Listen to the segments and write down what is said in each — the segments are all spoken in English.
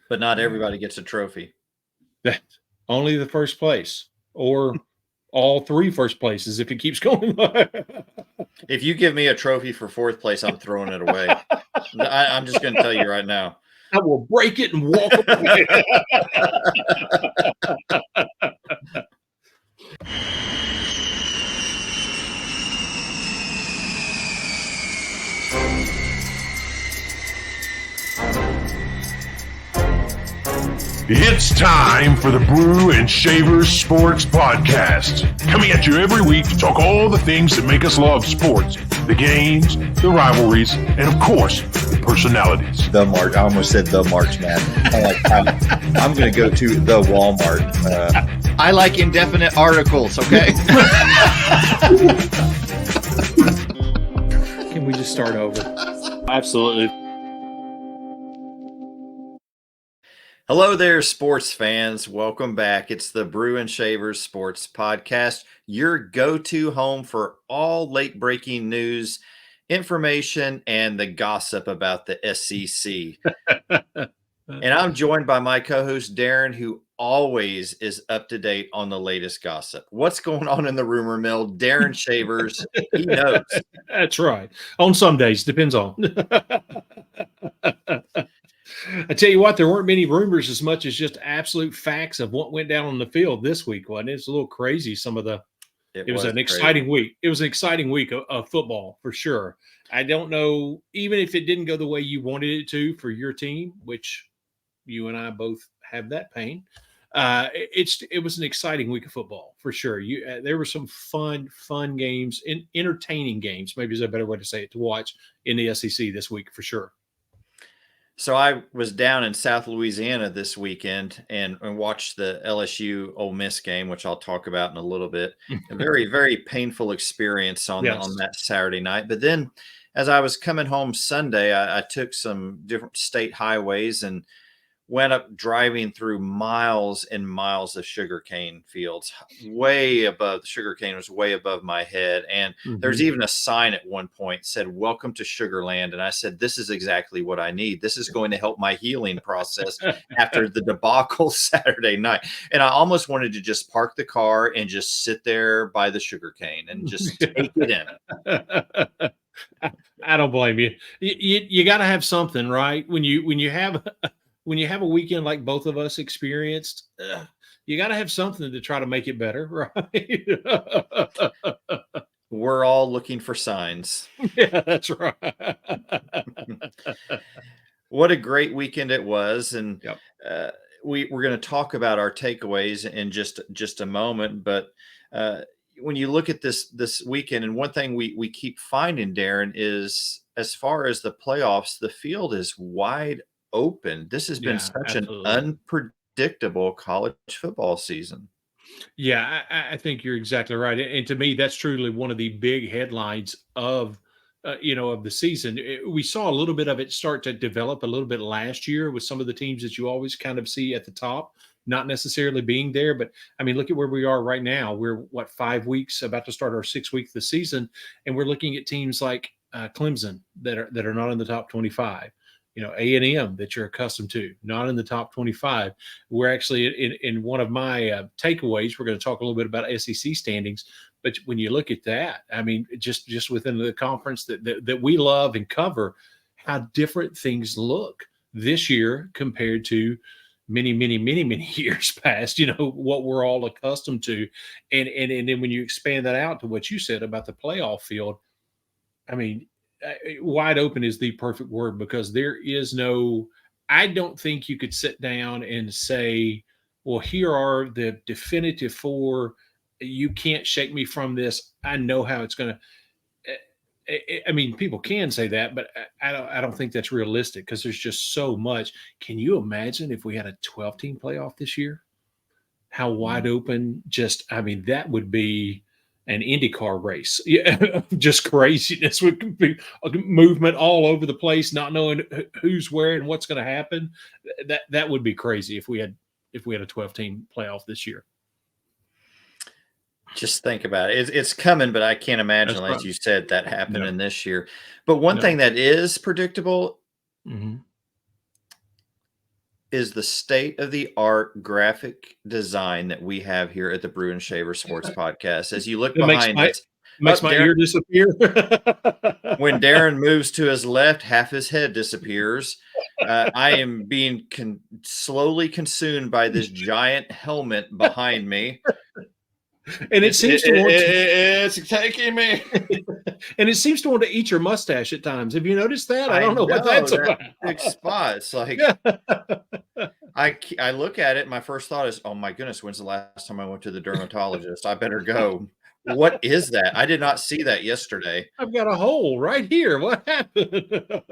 But not everybody gets a trophy. That only the first place, or all three first places if it keeps going. If you give me a trophy for fourth place, I'm throwing it away. I'm just going to tell you right now. I will break it and walk away. It's time for the Brew and Shavers Sports Podcast. Coming at you every week to talk all the things that make us love sports. The games, the rivalries, and of course, the personalities. The March. I almost said the March Madness. I'm going to go to the Walmart. I like indefinite articles, okay? Can we just start over? Absolutely. Hello there, sports fans. Welcome back. It's the Brew and Shavers Sports Podcast, your go-to home for all late-breaking news, information, and the gossip about the SEC. And I'm joined by my co-host, Darren, who always is up to date on the latest gossip. What's going on in the rumor mill? Darren Shavers, he knows. That's right. On some days, depends on. I tell you what, there weren't many rumors as much as just absolute facts of what went down on the field this week, wasn't it? It's a little crazy. It was an exciting week. It was an exciting week of football for sure. I don't know, even if it didn't go the way you wanted it to for your team, which you and I both have that pain. It was an exciting week of football for sure. There were some fun games, entertaining games, maybe is a better way to say it, to watch in the SEC this week for sure. So I was down in South Louisiana this weekend and watched the LSU Ole Miss game, which I'll talk about in a little bit. A very, very painful experience on that Saturday night. But then as I was coming home Sunday, I took some different state highways and went up driving through miles and miles of sugarcane fields, way above. The sugarcane was way above my head. And there's even a sign at one point said, "Welcome to Sugarland." And I said, this is exactly what I need. This is going to help my healing process after the debacle Saturday night. And I almost wanted to just park the car and just sit there by the sugarcane and just take it in. I don't blame you. You got to have something, right? When you have a weekend like both of us experienced, you got to have something to try to make it better, right? We're all looking for signs. Yeah, that's right. What a great weekend it was. And we're going to talk about our takeaways in just a moment. But when you look at this weekend, and one thing we keep finding, Darren, is as far as the playoffs, the field is wide open. This has been such an unpredictable college football season. Yeah, I think you're exactly right. And to me, that's truly one of the big headlines of the season. We saw a little bit of it start to develop a little bit last year with some of the teams that you always kind of see at the top, not necessarily being there. But I mean, look at where we are right now. We're 5 weeks about to start our 6th week of the season. And we're looking at teams like Clemson that are not in the top 25. A&M that you're accustomed to, not in the top 25. We're actually in one of my takeaways. We're going to talk a little bit about SEC standings. But when you look at that, I mean, just within the conference that we love and cover, how different things look this year compared to many years past, what we're all accustomed to. And then when you expand that out to what you said about the playoff field, I mean, wide open is the perfect word, because I don't think you could sit down and say, well, here are the definitive 4. You can't shake me from this. I know how it's going to. I mean, people can say that, but I don't think that's realistic, because there's just so much. Can you imagine if we had a 12-team playoff this year? How wide open? That would be an IndyCar race. Yeah, just craziness. Would be movement all over the place, not knowing who's where and what's going to happen. That would be crazy if we had a 12-team playoff this year. Just think about it. It's coming, but I can't imagine, as you said, that happening this year. But one thing that is predictable, is the state-of-the-art graphic design that we have here at the Brew and Shaver Sports Podcast. As you look It behind us, makes my ear disappear. when Darren moves to his left, half his head disappears. I am being slowly consumed by this giant helmet behind me. And it seems to want to, it's taking me. and it seems to want to eat your mustache at times. Have you noticed that? I don't know what that's that about. big spot. It's like I look at it. My first thought is, oh my goodness, when's the last time I went to the dermatologist? I better go. What is that? I did not see that yesterday. I've got a hole right here. What happened?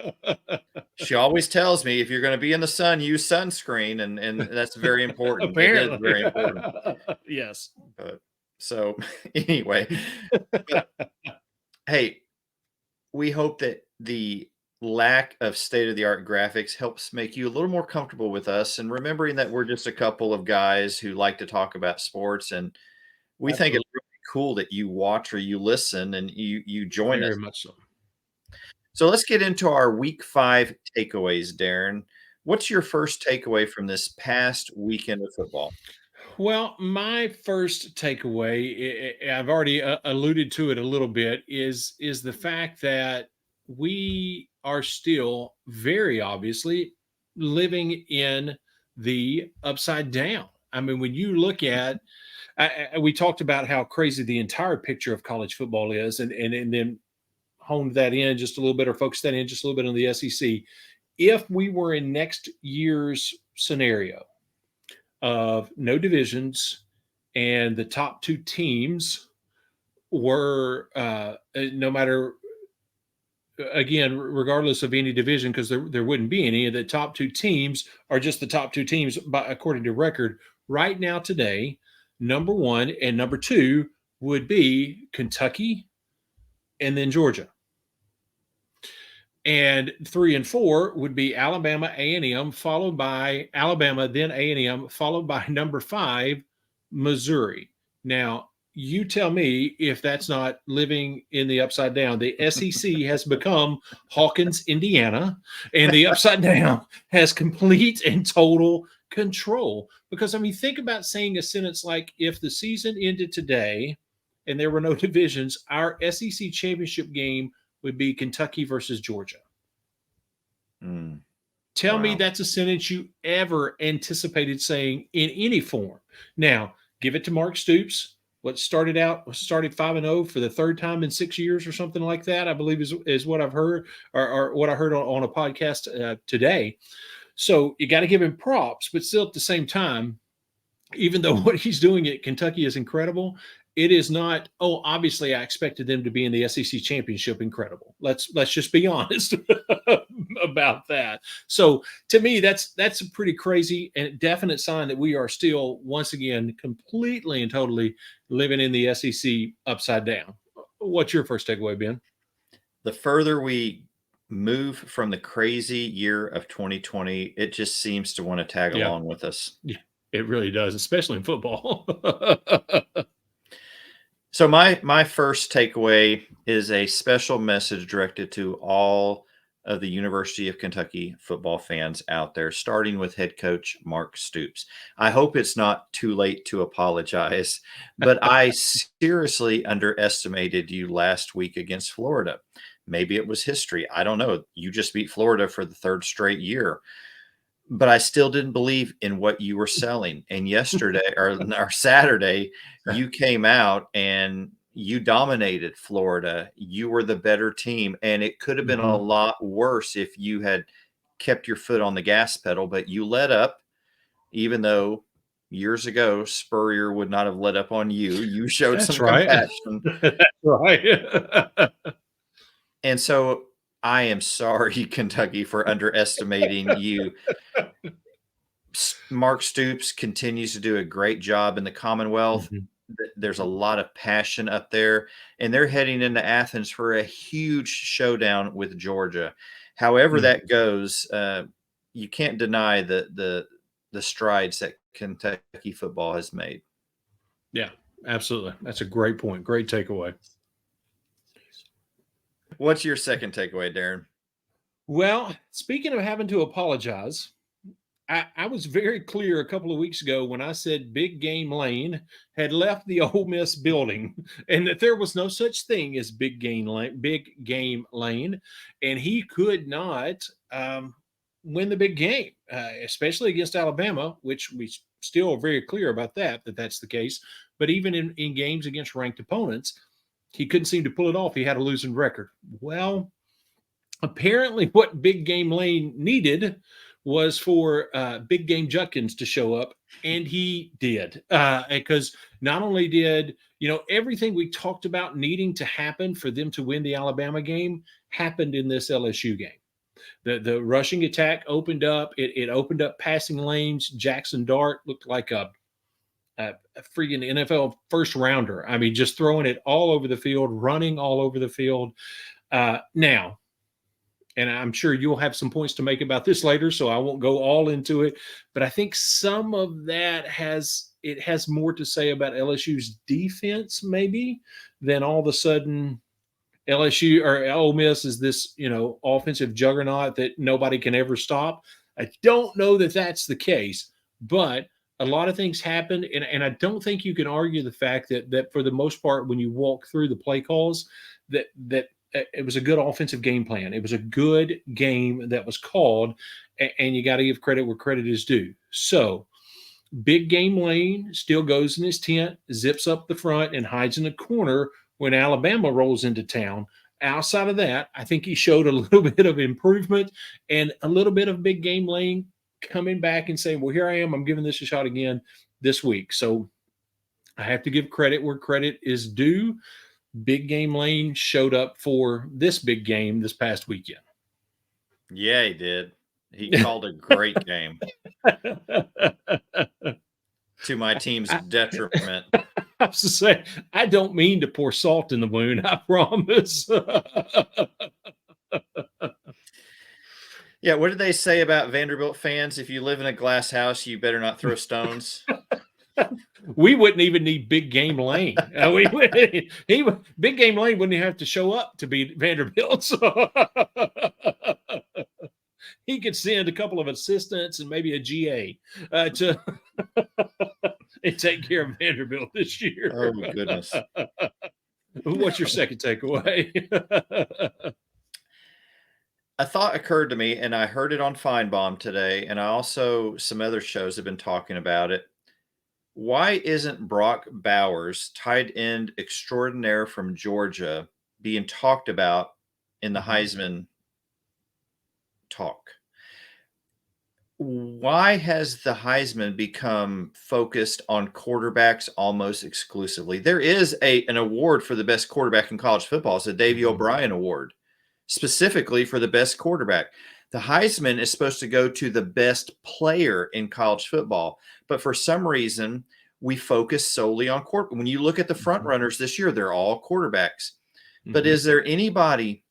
She always tells me if you're going to be in the sun, use sunscreen, and that's very important. Apparently, it is very important. Yes. So anyway, hey, we hope that the lack of state-of-the-art graphics helps make you a little more comfortable with us, and remembering that we're just a couple of guys who like to talk about sports, and we think it's really cool that you watch or you listen and you join us. Very much so. So let's get into our week 5 takeaways, Darren. What's your first takeaway from this past weekend of football? Well, my first takeaway, I've already alluded to it a little bit, is the fact that we are still very obviously living in the upside down. I mean, when you look at, we talked about how crazy the entire picture of college football is, and then honed that in just a little bit, or focused that in just a little bit on the SEC. If we were in next year's scenario of no divisions and the top 2 teams were no matter, again, regardless of any division, because there wouldn't be any, the top 2 teams are just the top 2 teams according to record right now today. Number 1 and number 2 would be Kentucky and then Georgia. And 3 and 4 would be Alabama, A&M, followed by Alabama, then A&M, followed by number 5, Missouri. Now, you tell me if that's not living in the upside down. The SEC has become Hawkins, Indiana, and the upside down has complete and total control. Because, I mean, think about saying a sentence like, if the season ended today and there were no divisions, our SEC championship game would be Kentucky versus Georgia. Tell me that's a sentence you ever anticipated saying in any form. Now, give it to Mark Stoops. Started 5-0 for the 3rd time in 6 years or something like that, I believe is what I've heard, or what I heard on a podcast today. So you got to give him props, but still at the same time, even though what he's doing at Kentucky is incredible, it is not, obviously I expected them to be in the SEC championship incredible. Let's just be honest about that. So to me, that's a pretty crazy and definite sign that we are still, once again, completely and totally living in the SEC upside down. What's your first takeaway, Ben? The further we move from the crazy year of 2020, it just seems to want to tag along with us. Yeah, it really does, especially in football. So my first takeaway is a special message directed to all of the University of Kentucky football fans out there, starting with head coach Mark Stoops. I hope it's not too late to apologize, but I seriously underestimated you last week against Florida. Maybe it was history. I don't know. You just beat Florida for the 3rd straight year. But I still didn't believe in what you were selling. And yesterday or Saturday, you came out and you dominated Florida. You were the better team. And it could have been a lot worse if you had kept your foot on the gas pedal, but you let up, even though years ago Spurrier would not have let up on you. You showed some compassion. That's right. And so I am sorry, Kentucky, for underestimating you. Mark Stoops continues to do a great job in the Commonwealth. There's a lot of passion up there, and they're heading into Athens for a huge showdown with Georgia. However that goes, you can't deny the strides that Kentucky football has made. Yeah, absolutely. That's a great point. Great takeaway. What's your second takeaway, Darren? Well, speaking of having to apologize, I was very clear a couple of weeks ago when I said Big Game Lane had left the Ole Miss building, and that there was no such thing as Big Game Lane, and he could not win the big game, especially against Alabama, which we still are very clear about that that's the case. But even in games against ranked opponents, he couldn't seem to pull it off. He had a losing record. Well, apparently, what Big Game Lane needed was for Big Game Judkins to show up, and he did. Because not only did, everything we talked about needing to happen for them to win the Alabama game happened in this LSU game. The rushing attack opened up. It opened up passing lanes. Jackson Dart looked like a freaking NFL first rounder. I mean, just throwing it all over the field, running all over the field. Now, and I'm sure you'll have some points to make about this later, so I won't go all into it. But I think some of that has more to say about LSU's defense, maybe, than all of a sudden LSU or Ole Miss is this, offensive juggernaut that nobody can ever stop. I don't know that that's the case, but a lot of things happened, and I don't think you can argue the fact that for the most part, when you walk through the play calls, that it was a good offensive game plan. It was a good game that was called, and you got to give credit where credit is due. So Big Game Lane still goes in his tent, zips up the front, and hides in the corner when Alabama rolls into town. Outside of that, I think he showed a little bit of improvement and a little bit of Big Game Lane coming back and saying, well, here I am. I'm giving this a shot again this week. So I have to give credit where credit is due. Big Game Lane showed up for this big game this past weekend. Yeah, he did. He called a great game to my team's detriment. I was to say, I don't mean to pour salt in the wound, I promise. Yeah, what did they say about Vanderbilt fans? If you live in a glass house, you better not throw stones. We wouldn't even need Big Game Lane. Big Game Lane wouldn't have to show up to beat Vanderbilt. So he could send a couple of assistants and maybe a GA to and take care of Vanderbilt this year. Oh, my goodness. What's your second takeaway? A thought occurred to me, and I heard it on Feinbaum today, and I also, some other shows have been talking about it. Why isn't Brock Bowers, tight end extraordinaire from Georgia, being talked about in the Heisman talk? Why has the Heisman become focused on quarterbacks almost exclusively? There is an award for the best quarterback in college football. It's a Davey O'Brien Award, specifically for the best quarterback. The Heisman is supposed to go to the best player in college football, but for some reason, we focus solely on quarterback. When you look at the front runners this year, they're all quarterbacks. But is there anybody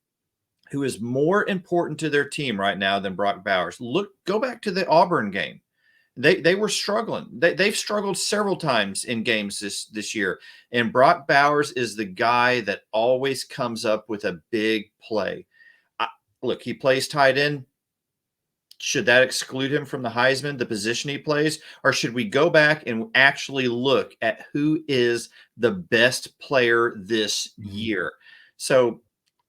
who is more important to their team right now than Brock Bowers? Go back to the Auburn game. They were struggling. They've struggled several times in games this year. And Brock Bowers is the guy that always comes up with a big play. Look, he plays tight end. Should that exclude him from the Heisman, the position he plays? Or should we go back and actually look at who is the best player this year? So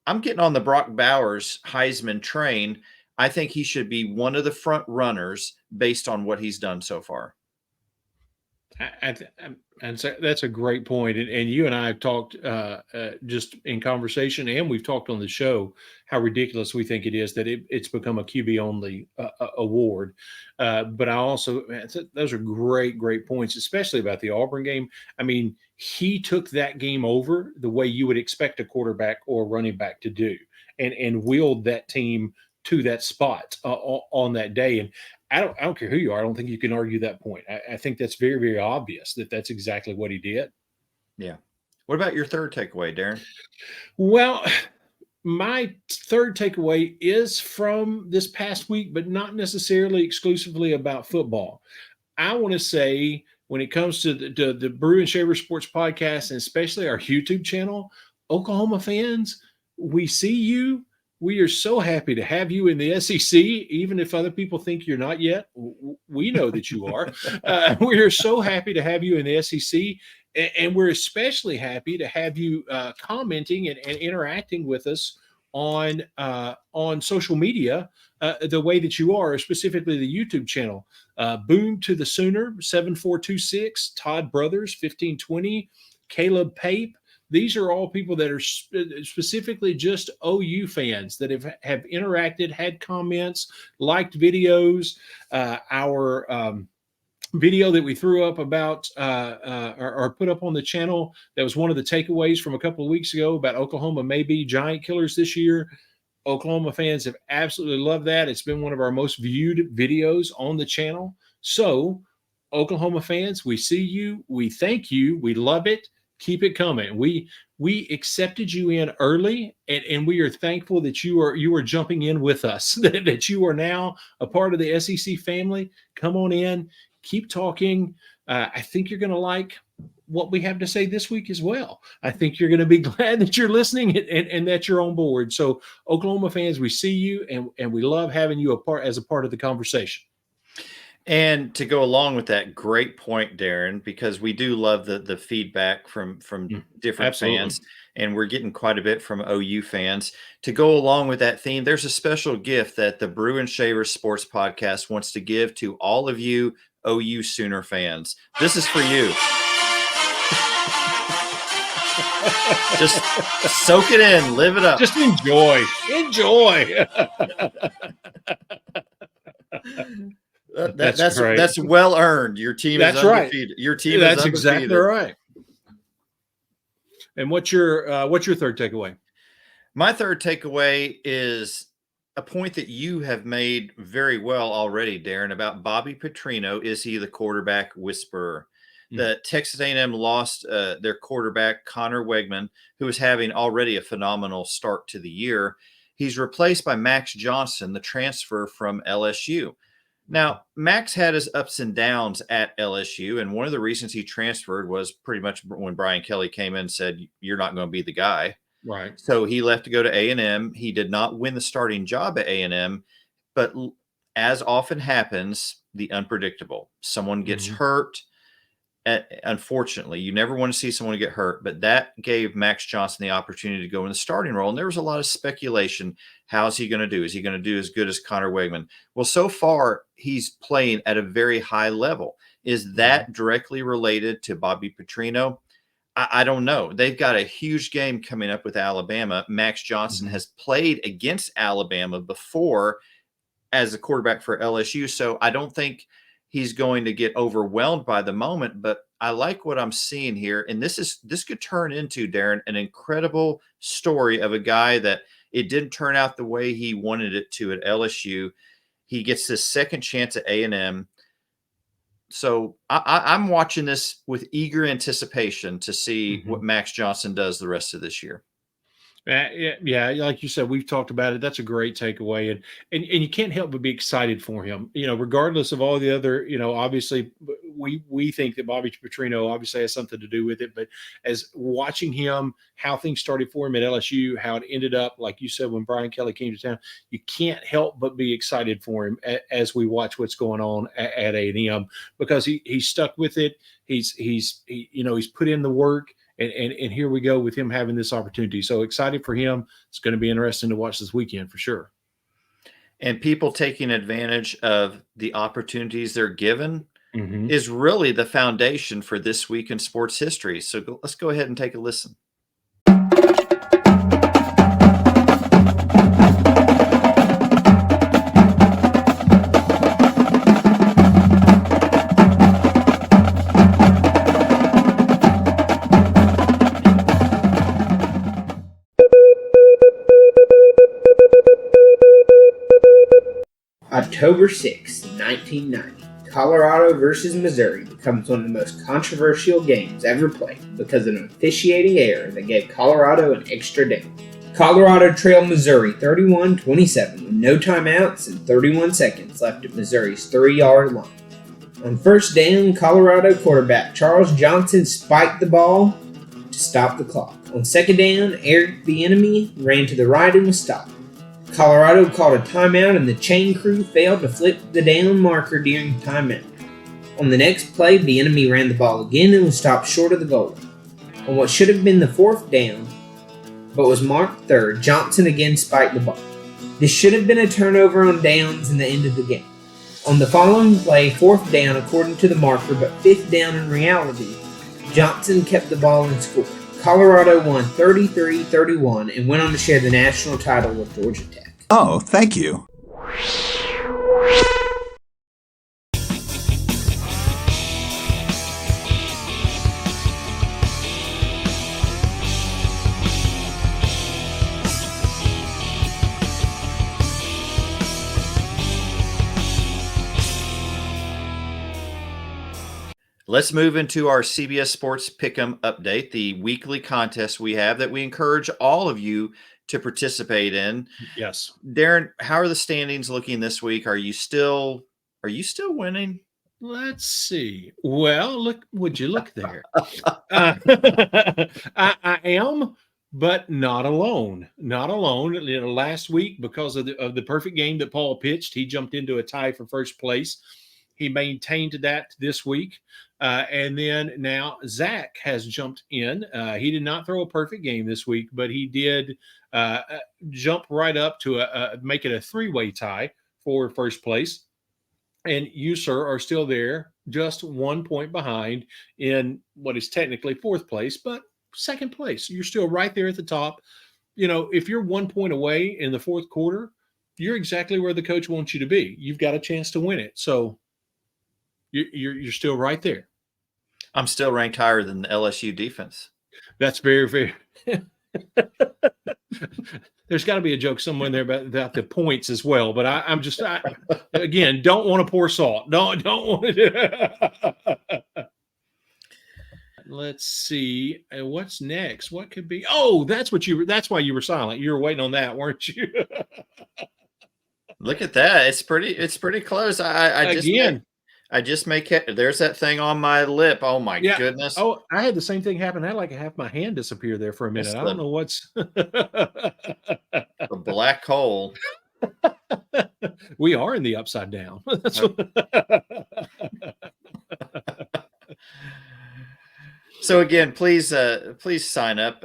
I'm getting on the Brock Bowers Heisman train. I think he should be one of the front runners based on what he's done so far. And so that's a great point. And you and I have talked just in conversation, and we've talked on the show how ridiculous we think it is that it's become a QB only award. But I also, those are great points, especially about the Auburn game. I mean, he took that game over the way you would expect a quarterback or running back to do, and willed that team to that spot on that day. And I don't care who you are. I don't think you can argue that point. I think that's very, very obvious that that's exactly what he did. Yeah. What about your third takeaway, Darren? Well, my third takeaway is from this past week, but not necessarily exclusively about football. I want to say when it comes to the Brew and Shaver Sports Podcast, and especially our YouTube channel, Oklahoma fans, we see you. We are so happy to have you in the SEC, even if other people think you're not yet. We know that you are. We are so happy to have you in the SEC, and we're especially happy to have you commenting and interacting with us on social media the way that you are, specifically the YouTube channel. Boom to the Sooner 7426, Todd Brothers 1520, Caleb Pape. These are all people that are specifically just OU fans that have interacted, had comments, liked videos. Our video that we threw up about or put up on the channel, that was one of the takeaways from a couple of weeks ago about Oklahoma may be giant killers this year. Oklahoma fans have absolutely loved that. It's been one of our most viewed videos on the channel. So, Oklahoma fans, we see you. We thank you. We love it. Keep it coming. We accepted you in early, and we are thankful that you are jumping in with us, that you are now a part of the SEC family. Come on in. Keep talking. I think you're going to like what we have to say this week as well. I think you're going to be glad that you're listening and that you're on board. So, Oklahoma fans, we see you, and we love having you as a part of the conversation. And to go along with that, great point, Darren, because we do love the feedback from different Absolutely. fans, and we're getting quite a bit from OU fans. To go along with that theme, there's a special gift that the Brew and Shaver Sports Podcast wants to give to all of you OU Sooner fans. This is for you. Just soak it in, live it up. Just enjoy. That's well earned. Your team is undefeated. Right. Your team is undefeated. That's exactly right. And what's your third takeaway? My third takeaway is a point that you have made very well already, Darren, about Bobby Petrino. Is he the quarterback whisperer? The Texas A&M lost their quarterback, Connor Wegman, who was having already a phenomenal start to the year. He's replaced by Max Johnson, the transfer from LSU. Now, Max had his ups and downs at LSU, and one of the reasons he transferred was pretty much when Brian Kelly came in and said, "You're not going to be the guy." Right. So he left to go to A&M. He did not win the starting job at A&M, but as often happens, the unpredictable. Someone gets hurt. Unfortunately, you never want to see someone get hurt, but that gave Max Johnson the opportunity to go in the starting role. And there was a lot of speculation. How's he going to do? Is he going to do as good as Connor Wegman? Well, so far, he's playing at a very high level. Is that directly related to Bobby Petrino? I don't know. They've got a huge game coming up with Alabama. Max Johnson has played against Alabama before as a quarterback for LSU, so I don't think he's going to get overwhelmed by the moment, but I like what I'm seeing here. And this could turn into, Darren, an incredible story of a guy that it didn't turn out the way he wanted it to at LSU. He gets his second chance at A&M. So I'm watching this with eager anticipation to see what Max Johnson does the rest of this year. Yeah, like you said, we've talked about it. That's a great takeaway, and you can't help but be excited for him. Regardless of all the other, obviously we think that Bobby Petrino obviously has something to do with it. But as watching him, how things started for him at LSU, how it ended up, like you said, when Brian Kelly came to town, you can't help but be excited for him as we watch what's going on at A&M, because he's stuck with it. He's put in the work. And here we go with him having this opportunity. So excited for him. It's going to be interesting to watch this weekend for sure. And people taking advantage of the opportunities they're given is really the foundation for this week in sports history. So let's go ahead and take a listen. October 6, 1990, Colorado versus Missouri becomes one of the most controversial games ever played because of an officiating error that gave Colorado an extra day. Colorado trailed Missouri 31-27 with no timeouts and 31 seconds left at Missouri's 3-yard line. On first down, Colorado quarterback Charles Johnson spiked the ball to stop the clock. On second down, Eric Bieniemy ran to the right and was stopped. Colorado called a timeout and the chain crew failed to flip the down marker during the timeout. On the next play, the enemy ran the ball again and was stopped short of the goal line. On what should have been the fourth down, but was marked third, Johnson again spiked the ball. This should have been a turnover on downs in the end of the game. On the following play, fourth down according to the marker, but fifth down in reality, Johnson kept the ball and scored. Colorado won 33-31 and went on to share the national title with Georgia Tech. Oh, thank you. Let's move into our CBS Sports Pickem update, the weekly contest we have that we encourage all of you to participate in. Yes. Darren, how are the standings looking this week? Are you still winning? Let's see. Well, would you look there? I am, but not alone. Not alone. Last week, because of the perfect game that Paul pitched, he jumped into a tie for first place. He maintained that this week. And then now Zach has jumped in. He did not throw a perfect game this week, but he did jump right up to make it a three-way tie for first place. And you, sir, are still there, just 1 point behind in what is technically fourth place, but second place. You're still right there at the top. If you're 1 point away in the fourth quarter, you're exactly where the coach wants you to be. You've got a chance to win it. So you're still right there. I'm still ranked higher than the LSU defense. That's very, very. There's got to be a joke somewhere in there about the points as well. But I'm just, again, don't want to pour salt. Don't want to do it. Let's see. What's next? What could be? Oh, that's why you were silent. You were waiting on that, weren't you? Look at that. It's pretty close. I just make it. There's that thing on my lip. Oh my goodness. Oh, I had the same thing happen. I had like half my hand disappear there for a minute. I don't know what's a black hole. We are in the upside down. That's So again, please sign up.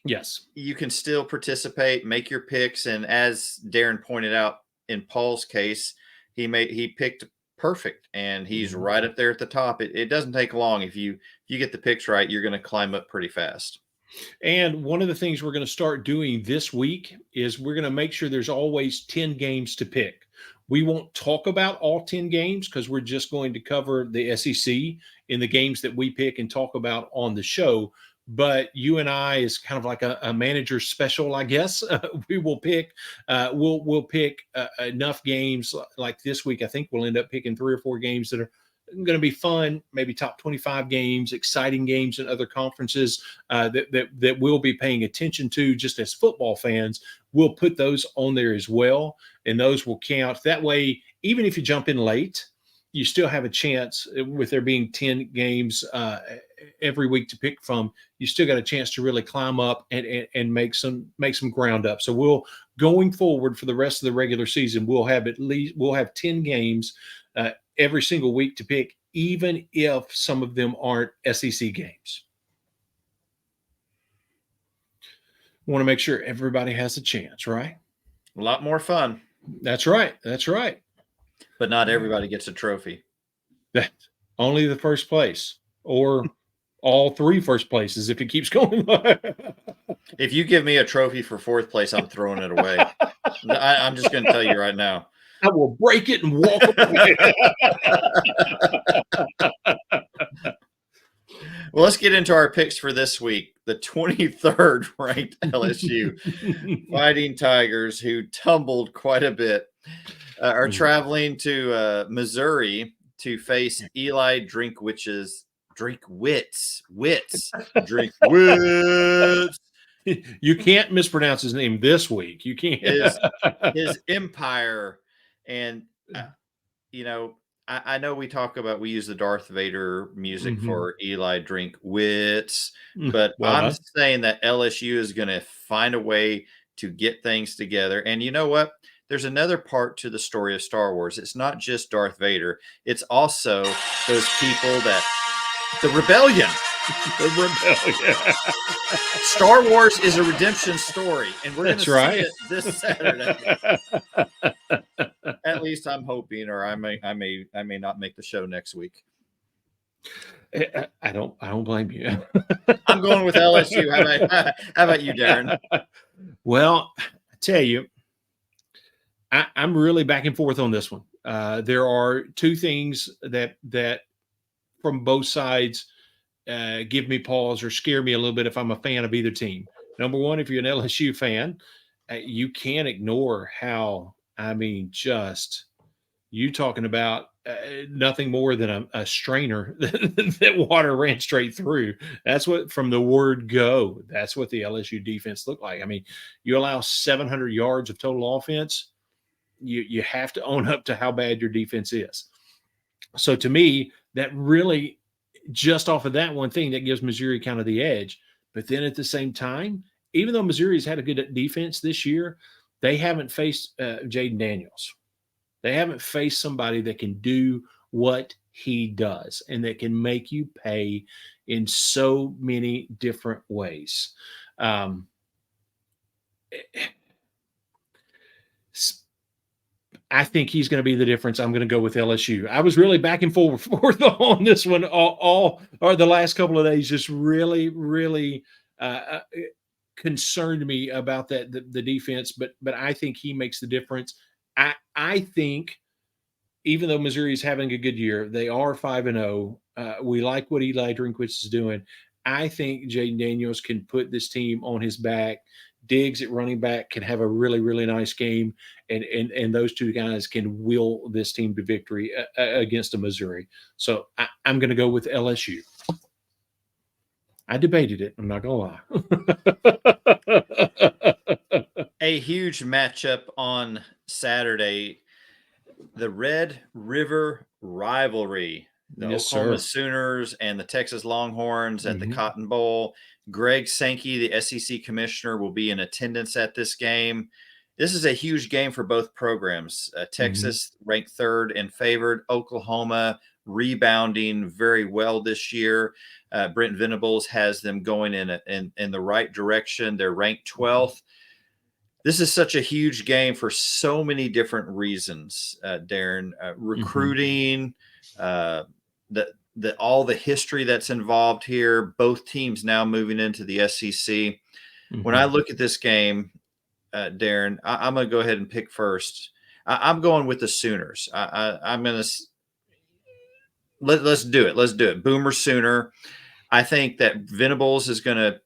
Yes, you can still participate, make your picks, and as Darren pointed out in Paul's case, he picked perfect, and he's right up there at the top. It doesn't take long. If you get the picks right, you're going to climb up pretty fast. And one of the things we're going to start doing this week is we're going to make sure there's always 10 games to pick. We won't talk about all 10 games because we're just going to cover the SEC in the games that we pick and talk about on the show. But you and I is kind of like a manager special, I guess. We will pick. We'll pick enough games like this week. I think we'll end up picking 3 or 4 games that are going to be fun. Maybe top 25 games, exciting games in other conferences that we'll be paying attention to just as football fans. We'll put those on there as well, and those will count. That way, even if you jump in late, you still have a chance. With there being 10 games every week to pick from, you still got a chance to really climb up and make some ground up. So we'll, going forward for the rest of the regular season, we'll have 10 games every single week to pick, even if some of them aren't SEC games. Want to make sure everybody has a chance, right? A lot more fun. That's right. That's right. But not everybody gets a trophy. Only the first place, or all 3 first places if it keeps going. If you give me a trophy for 4th place, I'm throwing it away. I'm just going to tell you right now. I will break it and walk away. Well, let's get into our picks for this week. The 23rd ranked LSU Fighting Tigers, who tumbled quite a bit, are traveling to Missouri to face Eli Drinkwitz. You can't mispronounce his name this week. You can't. His Empire. And, I know we use the Darth Vader music for Eli Drinkwitz, but I'm saying that LSU is going to find a way to get things together. And you know what? There's another part to the story of Star Wars. It's not just Darth Vader. It's also those people that the rebellion. The rebellion. Star Wars is a redemption story, and we're going to right. see it this Saturday. At least I'm hoping, or I may not make the show next week. I don't blame you. I'm going with LSU. How about you, Darren? Well, I tell you, I'm really back and forth on this one. There are two things that from both sides give me pause or scare me a little bit if I'm a fan of either team. Number one, if you're an LSU fan, you can't ignore how, just you talking about nothing more than a strainer that water ran straight through. That's what, from the word go, that's what the LSU defense looked like. You allow 700 yards of total offense, you have to own up to how bad your defense is. So to me, that really, just off of that one thing, that gives Missouri kind of the edge. But then at the same time, even though Missouri's had a good defense this year, they haven't faced Jaden Daniels. They haven't faced somebody that can do what he does and that can make you pay in so many different ways. I think he's going to be the difference. I'm going to go with LSU. I was really back and forth on this one all or the last couple of days. Just really, really concerned me about the defense. But I think he makes the difference. I think, even though Missouri is having a good year, they are 5-0. We like what Eli Drinkwitz is doing. I think Jaden Daniels can put this team on his back. Diggs at running back can have a really, really nice game, and those two guys can will this team to victory against a Missouri. So I'm going to go with LSU. I debated it. I'm not going to lie. A huge matchup on Saturday, the Red River Rivalry. The Oklahoma Sooners and the Texas Longhorns at the Cotton Bowl. Greg Sankey, the SEC commissioner, will be in attendance at this game. This is a huge game for both programs. Texas ranked third and favored. Oklahoma rebounding very well this year. Brent Venables has them going in the right direction. They're ranked 12th. This is such a huge game for so many different reasons, Darren. Recruiting, all the history that's involved here, both teams now moving into the SEC. When I look at this game, Darren, I'm going to go ahead and pick first. I'm going with the Sooners. I'm going to let's do it. Let's do it. Boomer Sooner. I think that Venables is going to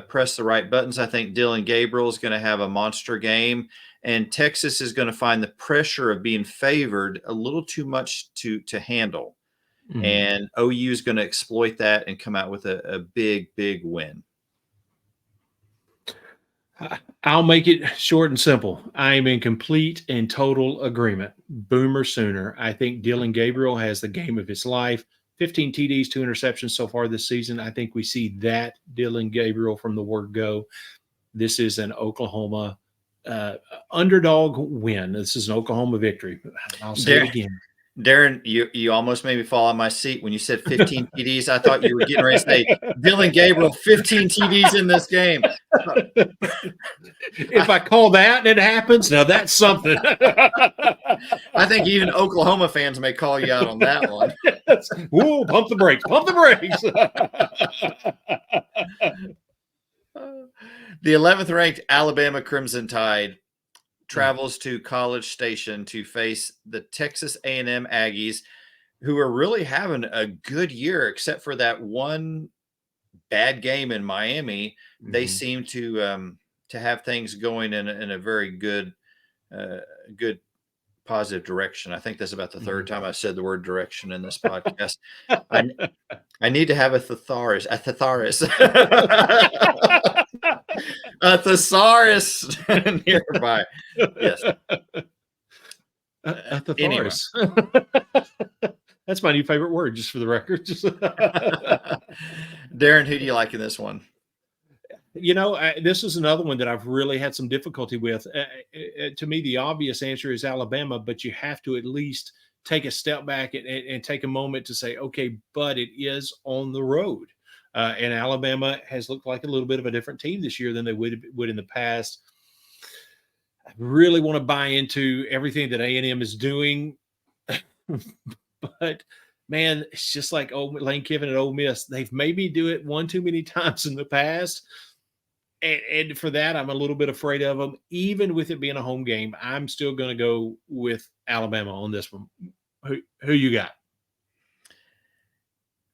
press the right buttons. I think Dylan Gabriel is going to have a monster game, and Texas is going to find the pressure of being favored a little too much to handle. And OU is going to exploit that and come out with a big, big win. I'll make it short and simple. I am in complete and total agreement. Boomer Sooner. I think Dylan Gabriel has the game of his life. 15 TDs, 2 interceptions so far this season. I think we see that Dylan Gabriel from the word go. This is an Oklahoma underdog win. This is an Oklahoma victory. I'll say it again. Darren, you almost made me fall on my seat when you said 15 TDs. I thought you were getting ready to say Dylan Gabriel, 15 TDs in this game. If I call that and it happens, now that's something. I think even Oklahoma fans may call you out on that one. Whoa, pump the brakes, pump the brakes. The 11th ranked Alabama Crimson Tide travels to College Station to face the Texas A&M Aggies, who are really having a good year, except for that one bad game in Miami. They seem to have things going in a very good positive direction. I think that's about the third time I've said the word direction in this podcast. I need to have a thesaurus. A thesaurus nearby. Yes. A thesaurus. Anyway. That's my new favorite word, just for the record. Darren, who do you like in this one? This is another one that I've really had some difficulty with. To me, the obvious answer is Alabama, but you have to at least take a step back and take a moment to say, okay, but it is on the road. And Alabama has looked like a little bit of a different team this year than they would in the past. I really want to buy into everything that A&M is doing. But, man, it's just like Lane Kiffin at Ole Miss. They've made me do it one too many times in the past. And for that, I'm a little bit afraid of them. Even with it being a home game, I'm still going to go with Alabama on this one. Who you got?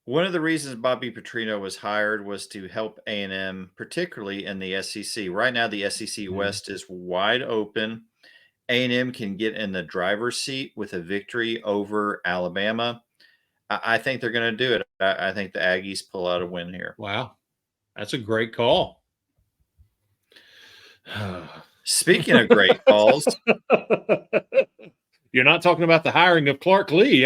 One of the reasons Bobby Petrino was hired was to help A&M, particularly in the SEC. Right now, the SEC West is wide open. A&M can get in the driver's seat with a victory over Alabama. I think they're going to do it. I think the Aggies pull out a win here. Wow. That's a great call. Speaking of great calls. You're not talking about the hiring of Clark Lee.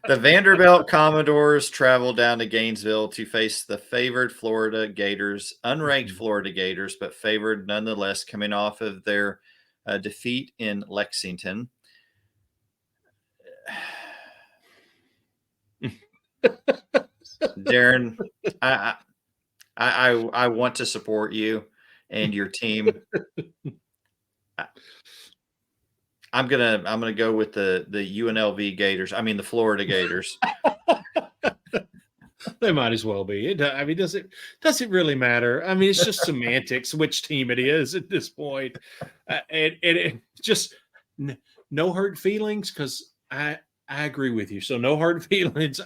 The Vanderbilt Commodores travel down to Gainesville to face the favored Florida Gators, unranked Florida Gators, but favored nonetheless, coming off of their defeat in Lexington. Darren, I want to support you and your team. I'm gonna go with the UNLV Gators. I mean the Florida Gators. They might as well be. Does it really matter? I mean, it's just semantics which team it is at this point, and it just no hurt feelings because I agree with you. So no hard feelings.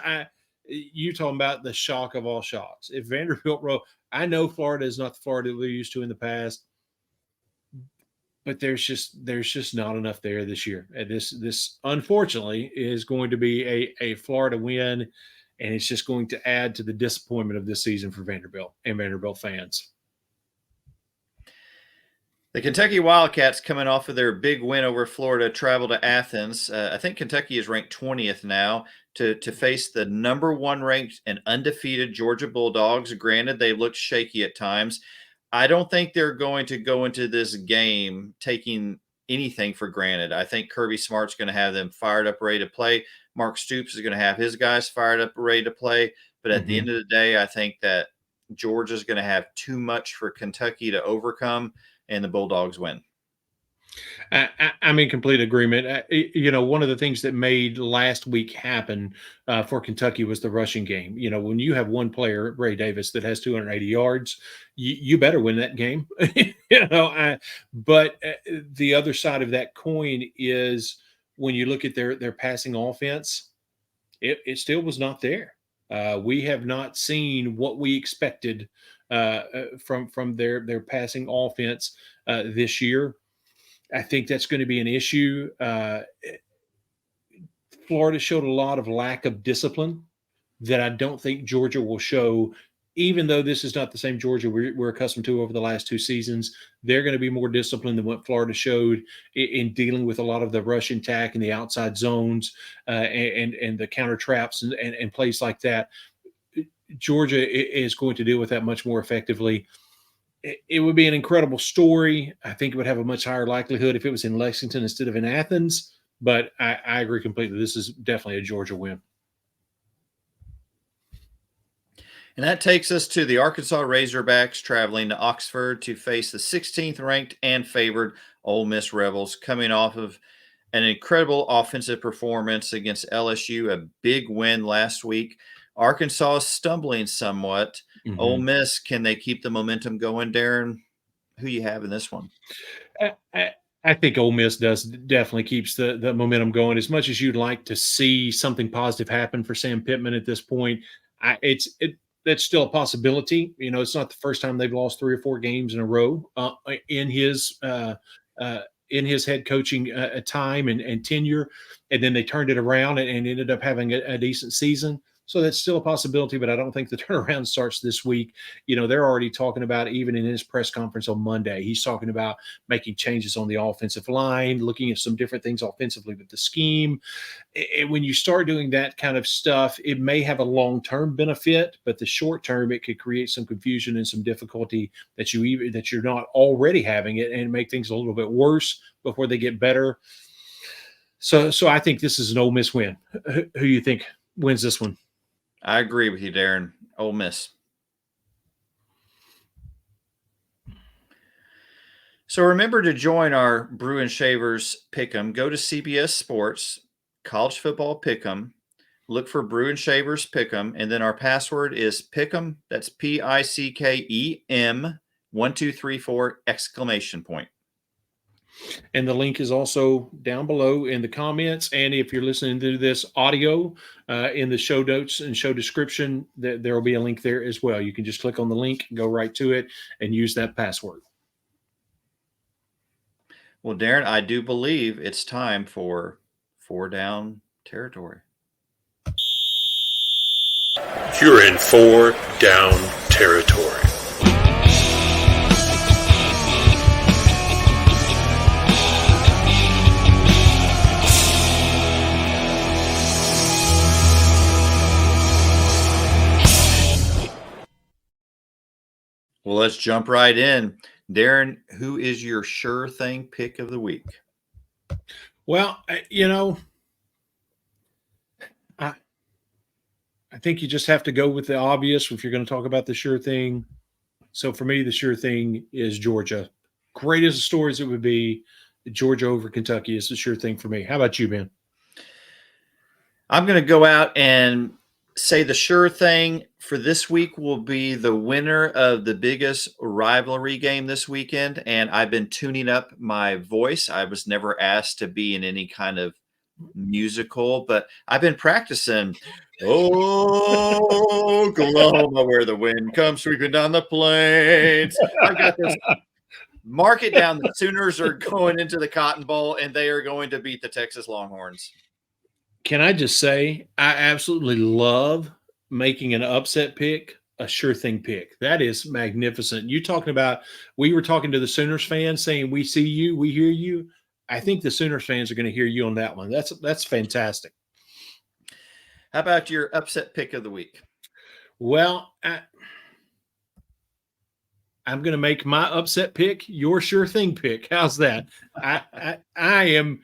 You talking about the shock of all shocks. If Vanderbilt I know Florida is not the Florida we're used to in the past, but there's just not enough there this year. And this unfortunately is going to be a Florida win, and it's just going to add to the disappointment of this season for Vanderbilt and Vanderbilt fans. The Kentucky Wildcats, coming off of their big win over Florida, travel to Athens. I think Kentucky is ranked 20th now to face the number 1 ranked and undefeated Georgia Bulldogs. Granted, they looked shaky at times. I don't think they're going to go into this game taking anything for granted. I think Kirby Smart's going to have them fired up, ready to play. Mark Stoops is going to have his guys fired up, ready to play. But at the end of the day, I think that Georgia's going to have too much for Kentucky to overcome, and the Bulldogs win. I'm in complete agreement. One of the things that made last week happen for Kentucky was the rushing game. When you have one player, Ray Davis, that has 280 yards, you better win that game. But the other side of that coin is when you look at their passing offense, it still was not there. We have not seen what we expected from their passing offense this year. I think that's going to be an issue. Florida showed a lot of lack of discipline that I don't think Georgia will show, even though this is not the same Georgia we're accustomed to over the last 2 seasons. They're going to be more disciplined than what Florida showed in dealing with a lot of the rush attack and the outside zones and the counter traps and plays like that. Georgia is going to deal with that much more effectively. It would be an incredible story. I think it would have a much higher likelihood if it was in Lexington instead of in Athens. But I agree completely. This is definitely a Georgia win. And that takes us to the Arkansas Razorbacks traveling to Oxford to face the 16th ranked and favored Ole Miss Rebels, coming off of an incredible offensive performance against LSU, a big win last week. Arkansas is stumbling somewhat. Ole Miss, can they keep the momentum going, Darren? Who you have in this one? I think Ole Miss definitely keeps the momentum going. As much as you'd like to see something positive happen for Sam Pittman at this point, that's still a possibility. It's not the first time they've lost 3 or 4 games in a row in his head coaching time and tenure, and then they turned it around and ended up having a decent season. So that's still a possibility, but I don't think the turnaround starts this week. They're already talking about, even in his press conference on Monday, he's talking about making changes on the offensive line, looking at some different things offensively with the scheme. And when you start doing that kind of stuff, it may have a long-term benefit, but the short term, it could create some confusion and some difficulty that you're not already having it, and make things a little bit worse before they get better. So I think this is an Ole Miss win. Who do you think wins this one? I agree with you, Darren. Ole Miss. So remember to join our Brew and Shavers Pickem. Go to CBS Sports, College Football Pickem. Look for Brew and Shavers Pickem, and then our password is Pickem. That's PICKEM 1234 exclamation point. And the link is also down below in the comments. And if you're listening to this audio in the show notes and show description, there will be a link there as well. You can just click on the link, go right to it, and use that password. Well, Darren, I do believe it's time for 4 down territory. You're in 4 down territory. Well, let's jump right in. Darren, who is your sure thing pick of the week? Well, I think you just have to go with the obvious if you're going to talk about the sure thing. So for me, the sure thing is Georgia. Great as the stories it would be, Georgia over Kentucky is the sure thing for me. How about you, Ben? I'm going to go out and say the sure thing for this week will be the winner of the biggest rivalry game this weekend. And I've been tuning up my voice. I was never asked to be in any kind of musical, but I've been practicing. Oh, Oklahoma, where the wind comes sweeping down the plains. I've got this. Mark it down. The Sooners are going into the Cotton Bowl, and they are going to beat the Texas Longhorns. Can I just say, I absolutely love making an upset pick a sure thing pick. That is magnificent. You talking about, we were talking to the Sooners fans saying, we see you, we hear you. I think the Sooners fans are going to hear you on that one. That's fantastic. How about your upset pick of the week? Well, I'm going to make my upset pick your sure thing pick. How's that? I am.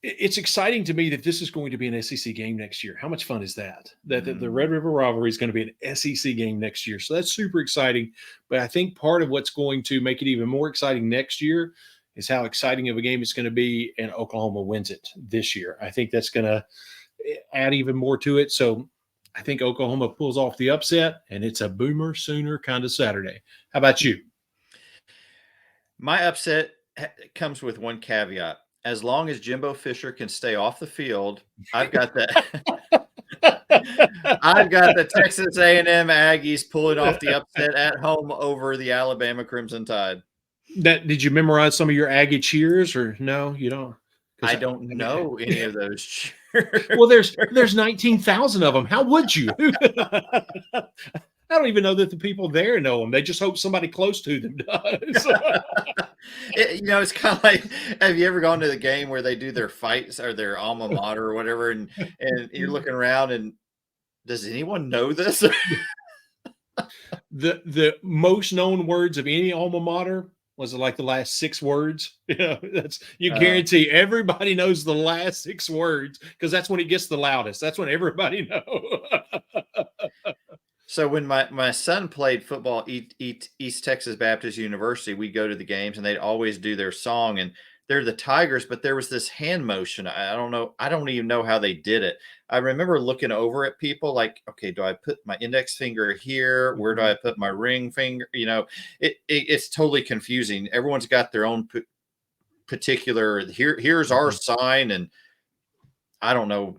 It's exciting to me that this is going to be an SEC game next year. How much fun is that? That the Red River Rivalry is going to be an SEC game next year. So that's super exciting. But I think part of what's going to make it even more exciting next year is how exciting of a game it's going to be, and Oklahoma wins it this year. I think that's going to add even more to it. So I think Oklahoma pulls off the upset, and it's a Boomer Sooner kind of Saturday. How about you? My upset comes with one caveat. As long as Jimbo Fisher can stay off the field, I've got that. I've got the Texas A&M Aggies pulling off the upset at home over the Alabama Crimson Tide. Did you memorize some of your Aggie cheers, or no? You don't. I don't know any of those cheers. Well, there's 19,000 of them. How would you? I don't even know that the people there know them. They just hope somebody close to them does. It's kind of like, have you ever gone to the game where they do their fights or their alma mater or whatever, and you're looking around and does anyone know this? The most known words of any alma mater was like the last 6 words. You guarantee everybody knows the last 6 words, because that's when it gets the loudest. That's when everybody knows. So when my son played football at East Texas Baptist University, we'd go to the games and they'd always do their song, and they're the Tigers, but there was this hand motion. I don't know. I don't even know how they did it. I remember looking over at people like, okay, do I put my index finger here? Where do I put my ring finger? It's totally confusing. Everyone's got their own particular, here's our sign. And I don't know.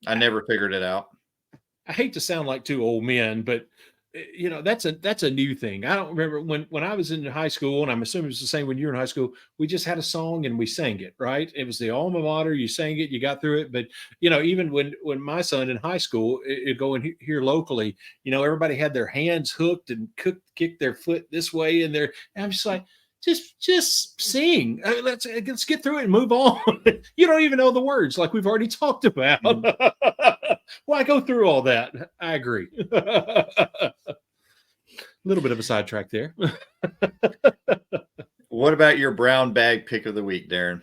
I never figured it out. I hate to sound like 2 old men, but that's a new thing. I don't remember when I was in high school, and I'm assuming it's the same when you were in high school. We just had a song and we sang it, right? It was the alma mater. You sang it, you got through it. But even when my son in high school, going here locally, everybody had their hands hooked and kicked their foot this way, and I'm just like, just sing. Let's get through it and move on. You don't even know the words, like we've already talked about. Why go through all that? I agree. A little bit of a sidetrack there. What about your brown bag pick of the week, Darren?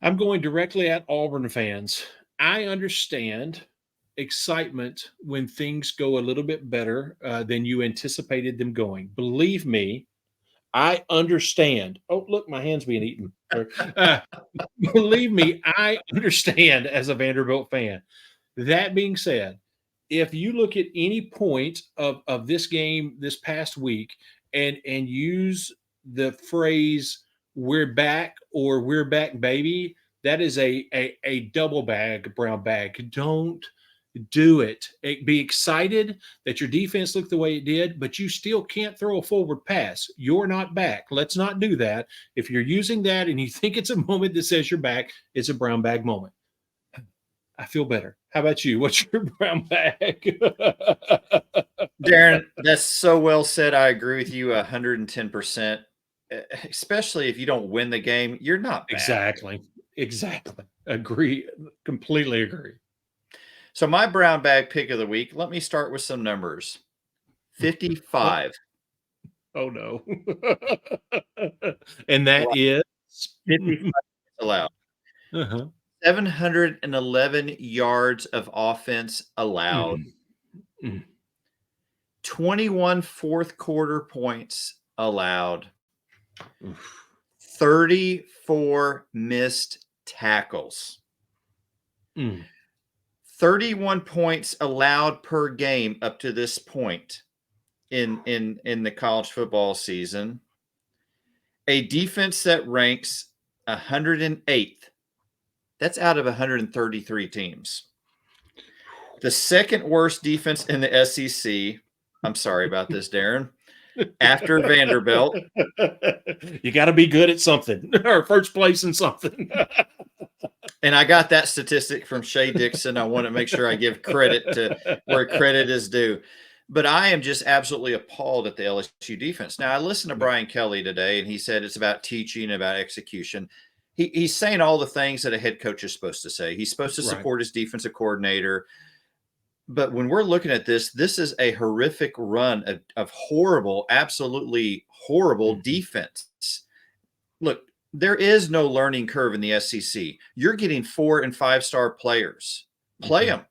I'm going directly at Auburn fans. I understand excitement when things go a little bit better than you anticipated them going. Believe me, I understand. Oh, look, my hand's being eaten. Believe me, I understand as a Vanderbilt fan. That being said, if you look at any point of this game this past week and use the phrase "we're back" or "we're back, baby," that is a double bag, brown bag. Don't do it. Be excited that your defense looked the way it did, but you still can't throw a forward pass. You're not back. Let's not do that. If you're using that and you think it's a moment that says you're back, it's a brown bag moment. I feel better. How about you? What's your brown bag? Darren, that's so well said. I agree with you 110%. Especially if you don't win the game, you're not back. Exactly. Agree. Completely agree. So my brown bag pick of the week, let me start with some numbers. 55. Oh no. And that is 55 allowed. 711 yards of offense allowed. 21 fourth quarter points allowed. 34 missed tackles. 31 points allowed per game up to this point in the college football season. A defense that ranks 108th. That's out of 133 teams. The second worst defense in the SEC. I'm sorry about this, Darren. After Vanderbilt. You got to be good at something or first place in something. And I got that statistic from Shea Dixon. I want to make sure I give credit to where credit is due. But I am just absolutely appalled at the LSU defense. Now, I listened to Brian Kelly today, and he said it's about teaching, about execution. He's saying all the things that a head coach is supposed to say. He's supposed to support his defensive coordinator. But when we're looking at this is a horrific run of horrible, absolutely horrible defense. Look, there is no learning curve in the SEC. You're getting 4- and 5-star players. Play them.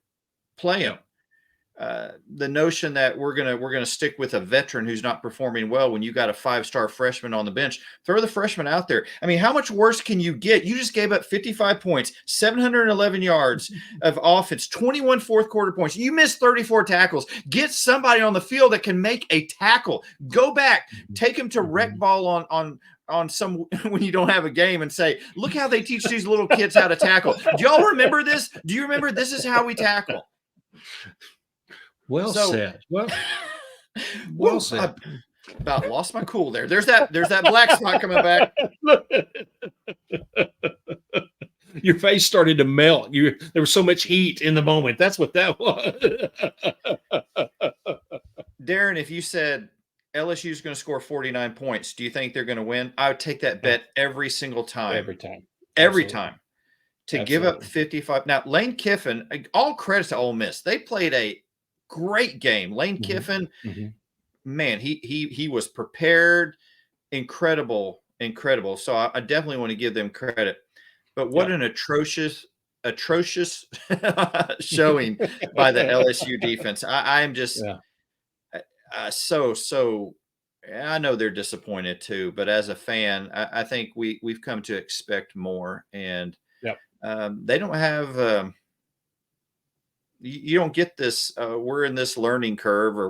The notion that we're gonna stick with a veteran who's not performing well when you got a 5-star freshman on the bench, throw the freshman out there. I mean, how much worse can you get? You just gave up 55 points, 711 yards of offense, 21 fourth quarter points. You missed 34 tackles. Get somebody on the field that can make a tackle. Go back, take him to rec ball on some when you don't have a game and say, look how they teach these little kids how to tackle. Do y'all remember this? Do you remember this is how we tackle? Well said. Well said. I about lost my cool there. There's that black spot coming back. Your face started to melt. There was so much heat in the moment. That's what that was. Darren, if you said LSU is going to score 49 points, do you think they're going to win? I would take that bet every single time. Every time. To give up 55. Now, Lane Kiffin, all credit to Ole Miss. They played a great game. Lane Kiffin, man, he was prepared. Incredible. So I definitely want to give them credit. But what an atrocious showing by the LSU defense. I am just so I know they're disappointed too, but as a fan, I think we've come to expect more, and they don't have you don't get this we're in this learning curve, or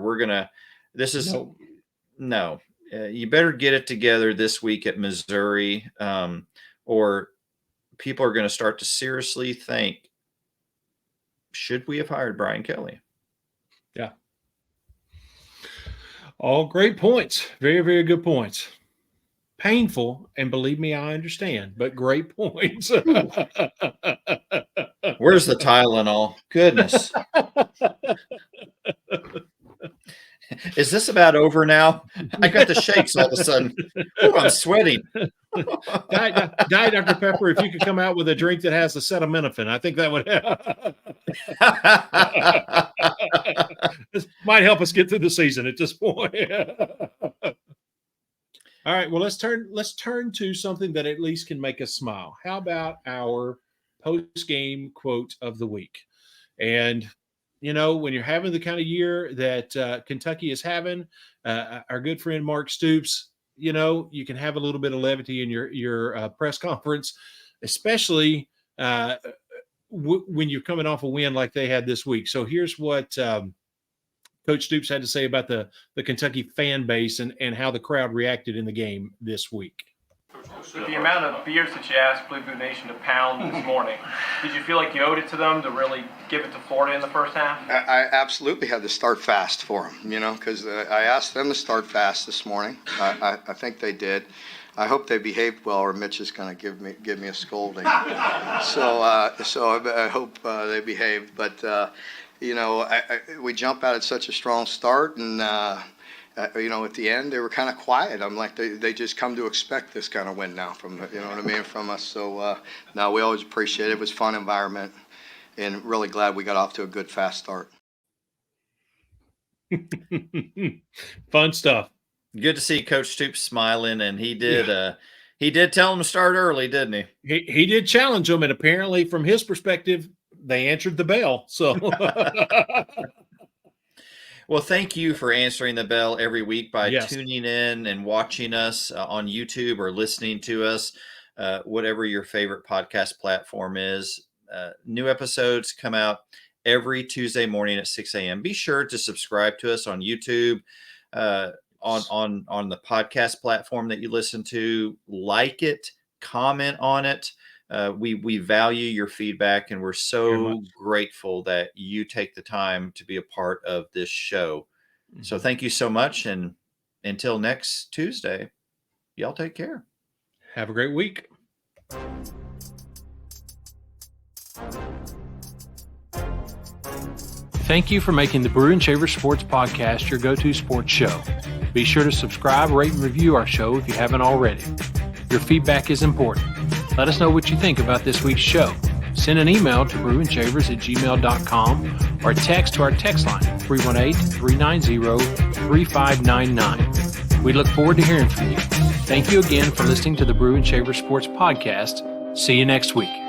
you better get it together this week at Missouri, or people are going to start to seriously think, should we have hired Brian Kelly? All great points. Very, very good points. Painful, and believe me, I understand, but great points. Where's the Tylenol? Goodness. Is this about over now? I got the shakes all of a sudden. Ooh, I'm sweating. Diet Dr. Pepper, if you could come out with a drink that has acetaminophen, I think that would this might help us get through the season at this point. All right, well, let's turn to something that at least can make us smile. How about our post-game quote of the week? And when you're having the kind of year that Kentucky is having, our good friend Mark Stoops, you can have a little bit of levity in your press conference, especially when you're coming off a win like they had this week. So here's what Coach Stoops had to say about the Kentucky fan base and how the crowd reacted in the game this week. With the amount of beers that you asked Blue Boot Nation to pound this morning, did you feel like you owed it to them to really give it to Florida in the first half? I absolutely had to start fast for them, because I asked them to start fast this morning. I think they did. I hope they behaved well, or Mitch is going to give me a scolding. So I hope they behaved. But we jump out at such a strong start, and at the end they were kind of quiet. I'm like, they just come to expect this kind of win now from from us. So no, we always appreciate it. It was a fun environment, and really glad we got off to a good fast start. Fun stuff. Good to see Coach Stoops smiling, and he did tell him to start early, didn't he? He did challenge them, and apparently from his perspective, they answered the bell. So well, thank you for answering the bell every week by tuning in and watching us on YouTube or listening to us, whatever your favorite podcast platform is. New episodes come out every Tuesday morning at 6 a.m. Be sure to subscribe to us on YouTube, on the podcast platform that you listen to. Like it, comment on it. We value your feedback, and we're so grateful that you take the time to be a part of this show. Mm-hmm. So thank you so much. And until next Tuesday, y'all take care. Have a great week. Thank you for making the Brew and Shaver Sports Podcast your go-to sports show. Be sure to subscribe, rate, and review our show if you haven't already. Your feedback is important. Let us know what you think about this week's show. Send an email to brewandshavers@gmail.com or text to our text line, 318-390-3599. We look forward to hearing from you. Thank you again for listening to the Brew and Shaver Sports Podcast. See you next week.